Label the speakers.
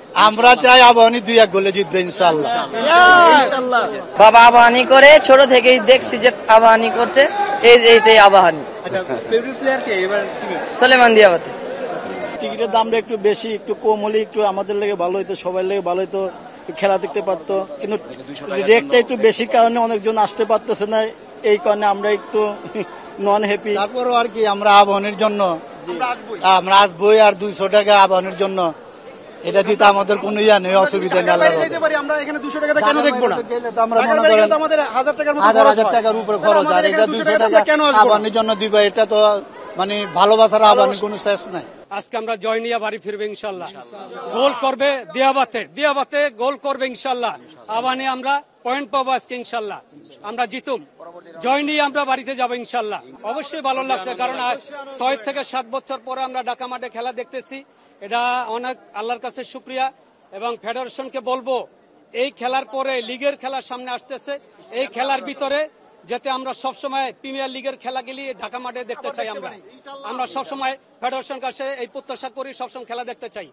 Speaker 1: আমরা চাই আবাহনী 2-1 গোলে জিতবে ইনশাআল্লাহ।
Speaker 2: বাবা আবাহনী করে, ছোট থেকেই দেখছি যে আবাহনী করতে, এই আবাহনী। সুলেমান দিয়াবাতে।
Speaker 1: টিকিটের দামটা একটু বেশি, একটু কম হলে একটু আমাদের লেগে ভালো হইতো, সবাই লেগে ভালো হইতো, খেলা দেখতে পারতো, কিন্তু রেটটা একটু বেশি কারণে অনেকজন আসতে পারতেছে না, এই কারণে আমরা একটু নন হ্যাপি। তারপরও আর কি আমরা আবাহনীর জন্য আমরা আসবোই, আর 200 টাকা আবাহনীর জন্য এটা দিতে আমাদের কোনো ইয়া নেই, অসুবিধা নেই।
Speaker 3: আমরা এখানে 200 টাকা কেন দেখবো না?
Speaker 1: আমরা মনে করেন
Speaker 3: আমাদের 1000 টাকার মতো
Speaker 1: হাজার টাকার উপরে খরচ, আর এটা 200 টাকা আবাহনীর জন্য দিবা, এটা তো মানে ভালোবাসার আবাহনীর কোনো শেষ নাই।
Speaker 4: আজকে আমরা জয় নিয়ে বাড়ি ফিরবে ইনশাল্লাহ। গোল করবে দিয়াবাতে গোল করবে ইনশাল্লাহ। আবাহনী আমরা পয়েন্ট পাবো আজকে ইনশাল্লাহ। আমরা জিতুম, জয় নিয়ে আমরা বাড়িতে যাবো ইনশাল্লাহ। অবশ্যই ভালো লাগছে, কারণ 6 থেকে 7 বছর পরে আমরা ঢাকা মাঠে খেলা দেখতেছি, এটা অনেক আল্লাহর কাছে শুকরিয়া। এবং ফেডারেশনকে বলবো, এই খেলার পরে লিগের খেলার সামনে আসতেছে, এই খেলার ভিতরে যাতে আমরা সবসময় প্রিমিয়ার লিগের খেলাগুলি ঢাকা মাঠে দেখতে চাই। আমরা সবসময় ফেডারেশন কাছে এই প্রত্যাশা করি, সবসময় খেলা দেখতে চাই।